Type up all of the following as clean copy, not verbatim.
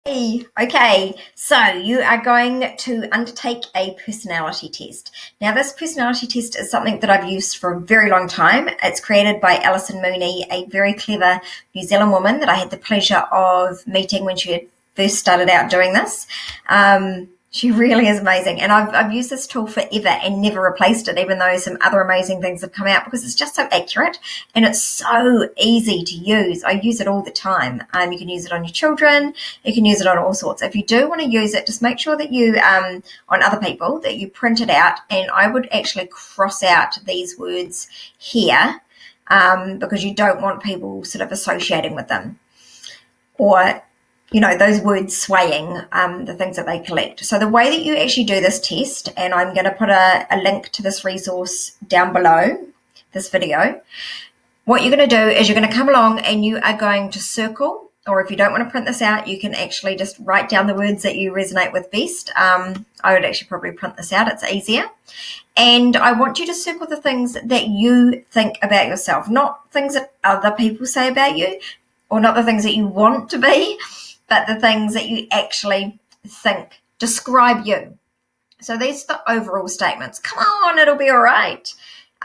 Okay, so you are going to undertake a personality test. Now, this personality test is something that I've used for a very long time. It's created by Alison Mooney, a very clever New Zealand woman that I had the pleasure of meeting when she had first started out doing this. She really is amazing, and I've used this tool forever and never replaced it, even though some other amazing things have come out, because it's just so accurate and it's so easy to use. I use it all the time. You can use it on your children, you can use it on all sorts. If you do want to use it, just make sure that you, on other people, that you print it out, and I would actually cross out these words here because you don't want people sort of associating with them, or those words swaying the things that they collect. So the way that you actually do this test, and I'm going to put a link to this resource down below this video, what you're going to do is you're going to come along and you are going to circle, or if you don't want to print this out, you can actually just write down the words that you resonate with best. I would actually probably print this out. It's easier. And I want you to circle the things that you think about yourself, not things that other people say about you, or not the things that you want to be, but the things that you actually think describe you. So these are the overall statements. Come on, it'll be all right.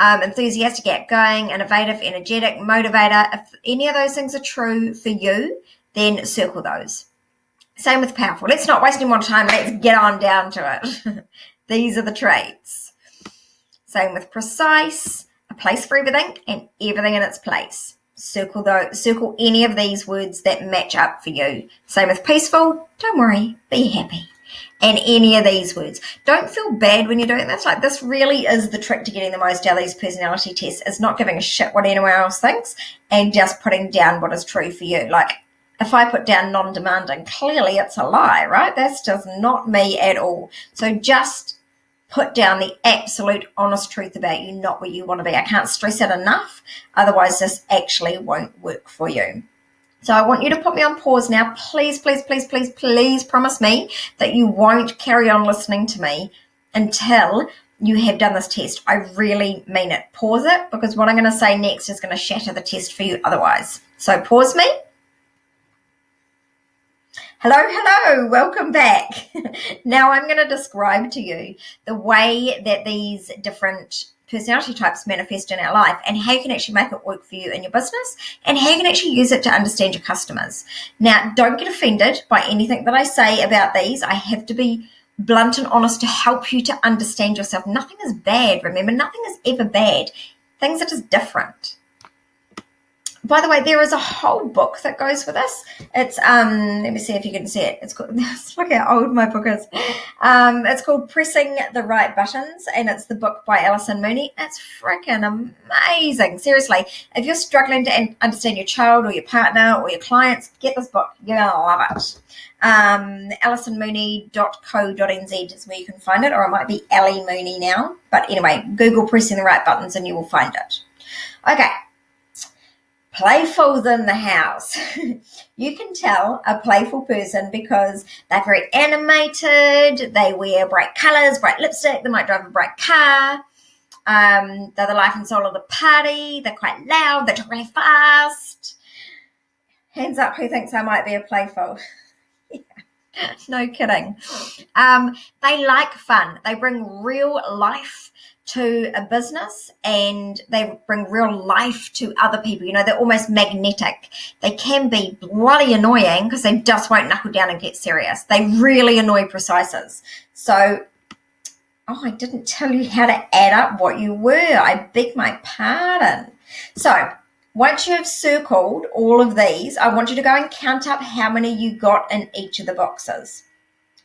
Enthusiastic, outgoing, innovative, energetic, motivator. If any of those things are true for you, then circle those. Same with powerful. Let's not waste any more time. Let's get on down to it. These are the traits. Same with precise, a place for everything and everything in its place. Circle any of these words that match up for you. Same with peaceful, don't worry, be happy. And any of these words. Don't feel bad when you're doing this. Like, this really is the trick to getting the most out of these personality tests, is not giving a shit what anyone else thinks and just putting down what is true for you. Like, if I put down non-demanding, clearly it's a lie, right? That's just not me at all. So just put down the absolute honest truth about you, not what you want to be. I can't stress it enough. Otherwise, this actually won't work for you. So I want you to put me on pause now. Please, please, please, please, please promise me that you won't carry on listening to me until you have done this test. I really mean it. Pause it, because what I'm going to say next is going to shatter the test for you otherwise. So pause me. Hello, welcome back. Now I'm going to describe to you the way that these different personality types manifest in our life, and how you can actually make it work for you in your business, and how you can actually use it to understand your customers. Now, don't get offended by anything that I say about these. I have to be blunt and honest to help you to understand yourself. Nothing is bad, remember, nothing is ever bad. Things are just different. By the way, there is a whole book that goes with this. It's let me see if you can see it. It's called, look how old my book is. It's called Pressing the Right Buttons, and it's the book by Alison Mooney. It's freaking amazing. Seriously, if you're struggling to understand your child or your partner or your clients, get this book. You're gonna love it. AlisonMooney.co.nz is where you can find it, or it might be Ali Mooney now. But anyway, Google Pressing the Right Buttons and you will find it. Okay. Playfuls in the house. You can tell a playful person because they're very animated, they wear bright colours, bright lipstick, they might drive a bright car, they're the life and soul of the party, they're quite loud, they talk really fast. Hands up who thinks I might be a playful. No kidding. They like fun. They bring real life to a business, and they bring real life to other people. They're almost magnetic. They can be bloody annoying because they just won't knuckle down and get serious. They really annoy precises. So, I didn't tell you how to add up what you were. I beg my pardon. So, once you have circled all of these, I want you to go and count up how many you got in each of the boxes.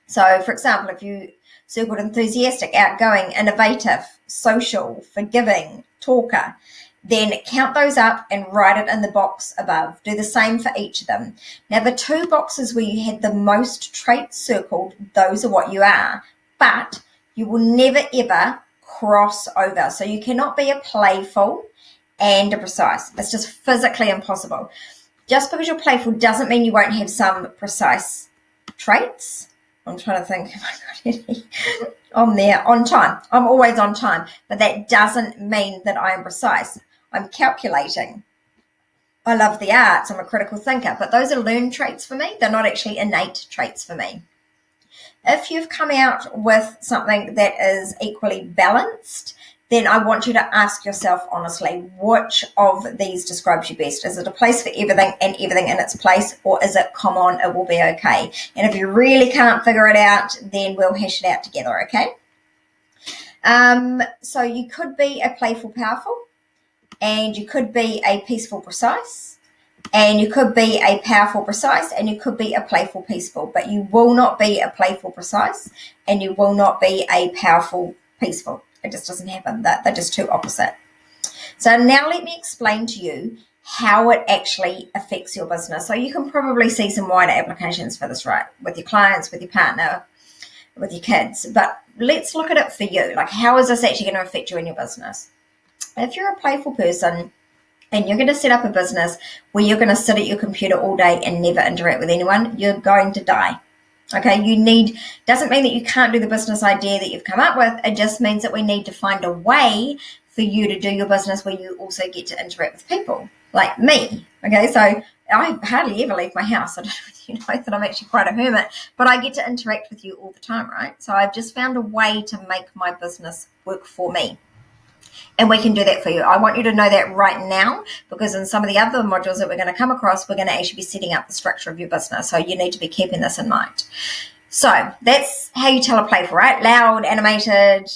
So, for example, if you circled enthusiastic, outgoing, innovative, social, forgiving, talker, then count those up and write it in the box above. Do the same for each of them. Now, the two boxes where you had the most traits circled, those are what you are, but you will never ever cross over. So you cannot be a playful and a precise. It's just physically impossible. Just because you're playful doesn't mean you won't have some precise traits. I'm trying to think if I got any on there. On time. I'm always on time, but that doesn't mean that I am precise. I'm calculating. I love the arts. I'm a critical thinker, but those are learned traits for me. They're not actually innate traits for me. If you've come out with something that is equally balanced, then I want you to ask yourself honestly, which of these describes you best? Is it a place for everything and everything in its place, or is it come on, it will be okay? And if you really can't figure it out, then we'll hash it out together, okay? So you could be a playful, powerful, and you could be a peaceful, precise, and you could be a powerful, precise, and you could be a playful, peaceful, but you will not be a playful, precise, and you will not be a powerful, peaceful. It just doesn't happen. They're just too opposite. So now let me explain to you how it actually affects your business. So you can probably see some wider applications for this, right? With your clients, with your partner, with your kids. But let's look at it for you. Like, how is this actually going to affect you in your business? If you're a playful person and you're going to set up a business where you're going to sit at your computer all day and never interact with anyone, you're going to die. Okay, doesn't mean that you can't do the business idea that you've come up with. It just means that we need to find a way for you to do your business where you also get to interact with people, like me. Okay, so I hardly ever leave my house. I don't know if you know that I'm actually quite a hermit, but I get to interact with you all the time, right? So I've just found a way to make my business work for me. And we can do that for you. I want you to know that right now, because in some of the other modules that we're going to come across, we're going to actually be setting up the structure of your business. So you need to be keeping this in mind. So that's how you tell a playful, right? Loud, animated,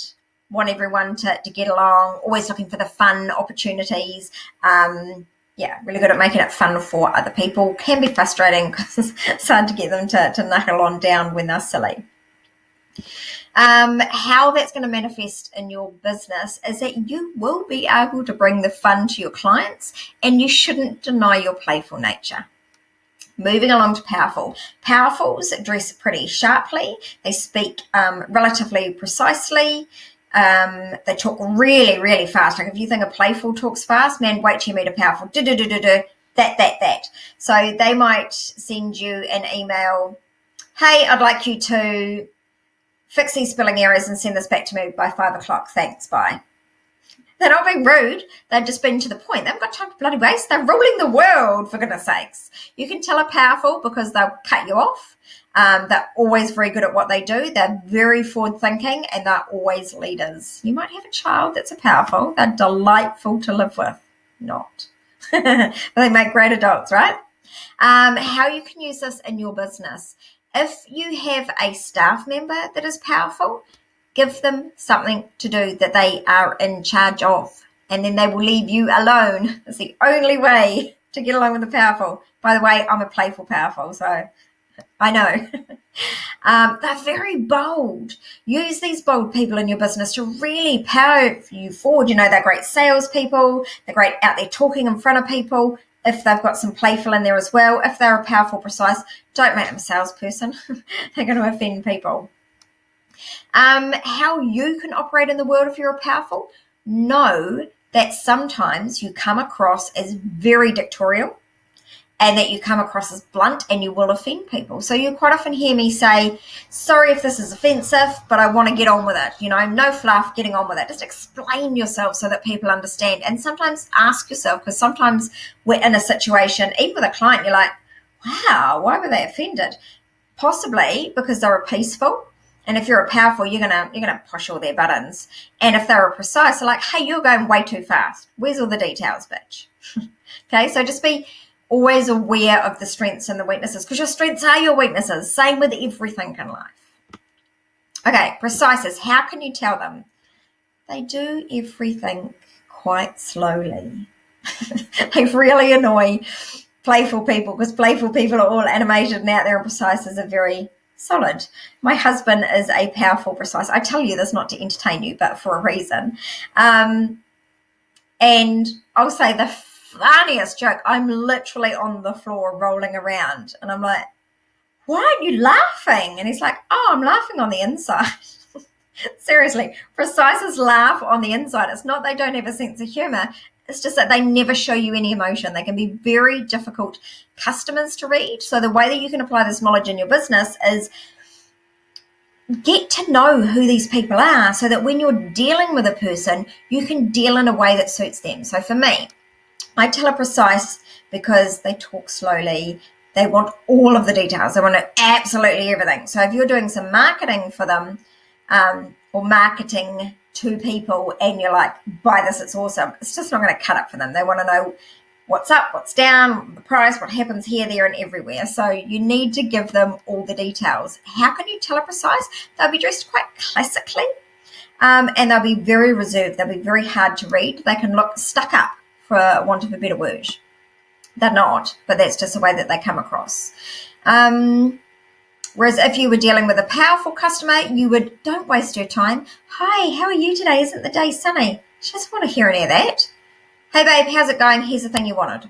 want everyone to get along, always looking for the fun opportunities. Really good at making it fun for other people. Can be frustrating because it's hard to get them to knuckle on down when they're silly. How that's going to manifest in your business is that you will be able to bring the fun to your clients, and you shouldn't deny your playful nature. Moving along to powerful. Powerfuls dress pretty sharply. They speak relatively precisely. They talk really, really fast. Like if you think a playful talks fast, man, wait till you meet a powerful. That. So they might send you an email. Hey, I'd like you to fix these spelling errors and send this back to me by 5 o'clock. Thanks, bye. They're not being rude. They've just been to the point. They haven't got time to bloody waste. They're ruling the world, for goodness sakes. You can tell are powerful because they'll cut you off. They're always very good at what they do. They're very forward-thinking, and they're always leaders. You might have a child that's a powerful. They're delightful to live with. Not. But they make great adults, right? How you can use this in your business. If you have a staff member that is powerful, give them something to do that they are in charge of, and then they will leave you alone. It's the only way to get along with the powerful. By the way, I'm a playful powerful, so I know. They're very bold. Use these bold people in your business to really power you forward. You know, they're great salespeople. They're great out there talking in front of people. If they've got some playful in there as well, if they're a powerful, precise, don't make them a salesperson. They're going to offend people. How you can operate in the world if you're a powerful, know that sometimes you come across as very dictatorial and that you come across as blunt and you will offend people. So you quite often hear me say, sorry if this is offensive, but I want to get on with it. You know, no fluff, getting on with it. Just explain yourself so that people understand. And sometimes ask yourself, because sometimes we're in a situation, even with a client, you're like, wow, why were they offended? Possibly because they were peaceful. And if you're a powerful, you're gonna push all their buttons. And if they're a precise, they're like, hey, you're going way too fast. Where's all the details, bitch? Okay, so just be always aware of the strengths and the weaknesses, because your strengths are your weaknesses. Same with everything in life. Okay, precises. How can you tell them? They do everything quite slowly. They really annoy playful people, because playful people are all animated and out there, and precises are very solid. My husband is a powerful precise. I tell you this not to entertain you, but for a reason. And I'll say the funniest joke. I'm literally on the floor rolling around, and I'm like, why aren't you laughing? And he's like, oh, I'm laughing on the inside. Seriously, precises laugh on the inside. It's not they don't have a sense of humor. It's just that they never show you any emotion. They can be very difficult customers to read. So the way that you can apply this knowledge in your business is get to know who these people are, so that when you're dealing with a person, you can deal in a way that suits them. So for me, I tell a precise because they talk slowly. They want all of the details. They want to absolutely everything. So if you're doing some marketing for them, or marketing to people, and you're like, buy this, it's awesome, it's just not going to cut up for them. They want to know what's up, what's down, the price, what happens here, there, and everywhere. So you need to give them all the details. How can you tell a precise? They'll be dressed quite classically, and they'll be very reserved. They'll be very hard to read. They can look stuck up, for want of a better word. They're not, but that's just the way that they come across. Whereas if you were dealing with a powerful customer, don't waste your time. Hi, how are you today? Isn't the day sunny? She doesn't want to hear any of that. Hey babe, how's it going? Here's the thing you wanted.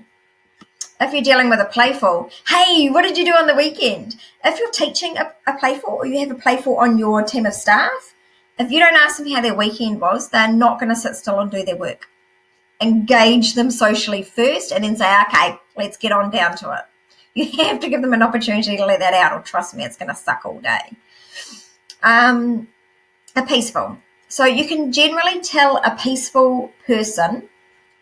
If you're dealing with a playful, hey, what did you do on the weekend? If you're teaching a playful, or you have a playful on your team of staff, if you don't ask them how their weekend was, they're not going to sit still and do their work. Engage them socially first, and then say, okay, let's get on down to it. You have to give them an opportunity to let that out, or trust me, it's going to suck all day. A peaceful. So you can generally tell a peaceful person,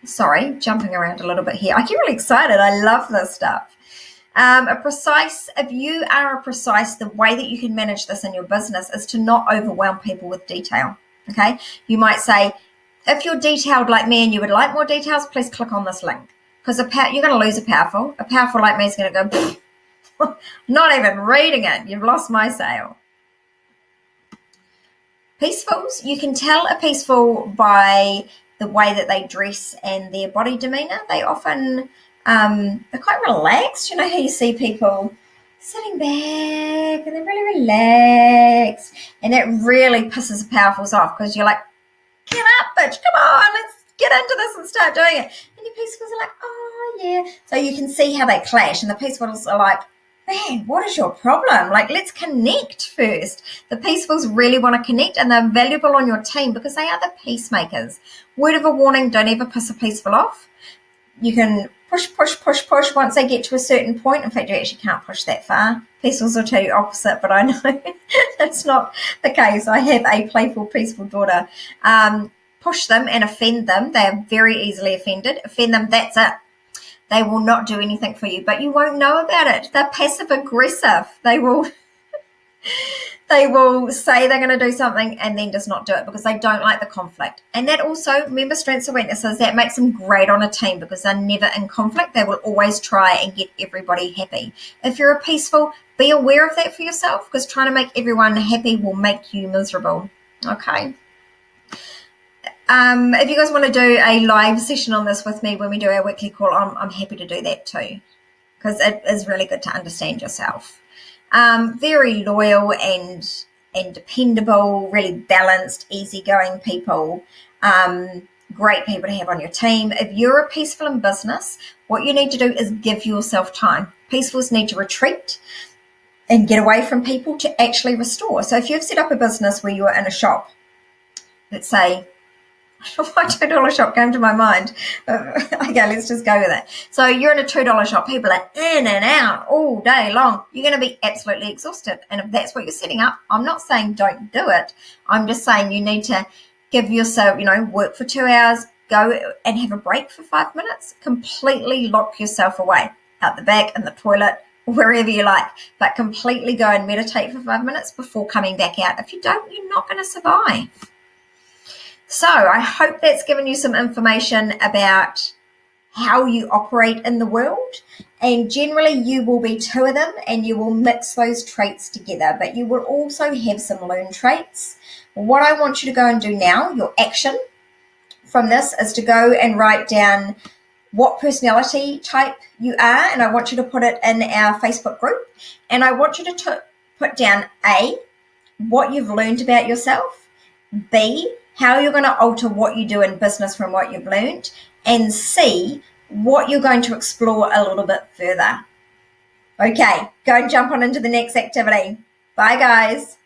sorry, jumping around a little bit here. I get really excited. I love this stuff. If you are a precise, the way that you can manage this in your business is to not overwhelm people with detail. Okay. You might say, if you're detailed like me and you would like more details, please click on this link. Because you're going to lose a powerful. A powerful like me is going to go, not even reading it. You've lost my sale. Peacefuls, you can tell a peaceful by the way that they dress and their body demeanor. They often, they're quite relaxed. You know how you see people sitting back and they're really relaxed. And it really pisses the powerfuls off, because you're like, get up, bitch, come on, let's get into this and start doing it. And your peacefuls are like, oh, yeah. So you can see how they clash, and the peacefuls are like, man, what is your problem? Like, let's connect first. The peacefuls really want to connect, and they're valuable on your team because they are the peacemakers. Word of a warning, don't ever piss a peaceful off. You can push once they get to a certain point. In fact, you actually can't push that far. Peacefuls will tell you opposite, but I know that's not the case. I have a playful, peaceful daughter. Push them and offend them. They are very easily offended. Offend them, that's it. They will not do anything for you, but you won't know about it. They're passive aggressive. They will say they're going to do something and then just not do it because they don't like the conflict. And that also, remember, strengths and weaknesses, that makes them great on a team because they're never in conflict. They will always try and get everybody happy. If you're a peaceful, be aware of that for yourself, because trying to make everyone happy will make you miserable. Okay. If you guys want to do a live session on this with me when we do our weekly call, I'm happy to do that too, because it is really good to understand yourself. Very loyal and dependable, really balanced, easygoing people, great people to have on your team. If you're a peaceful in business, what you need to do is give yourself time. Peacefuls need to retreat and get away from people to actually restore. So if you've set up a business where you're in a shop, let's say, why $2 shop came to my mind. Okay, let's just go with it. So you're in a $2 shop. People are in and out all day long. You're going to be absolutely exhausted. And if that's what you're setting up, I'm not saying don't do it. I'm just saying you need to give yourself, work for 2 hours, go and have a break for 5 minutes, completely lock yourself away out the back, in the toilet, wherever you like, but completely go and meditate for 5 minutes before coming back out. If you don't, you're not going to survive. So I hope that's given you some information about how you operate in the world. And generally you will be two of them and you will mix those traits together, but you will also have some learned traits. What I want you to go and do now, your action from this, is to go and write down what personality type you are, and I want you to put it in our Facebook group. And I want you to put down A, what you've learned about yourself, B, how you're going to alter what you do in business from what you've learned, and C, what you're going to explore a little bit further. Okay, go and jump on into the next activity. Bye, guys.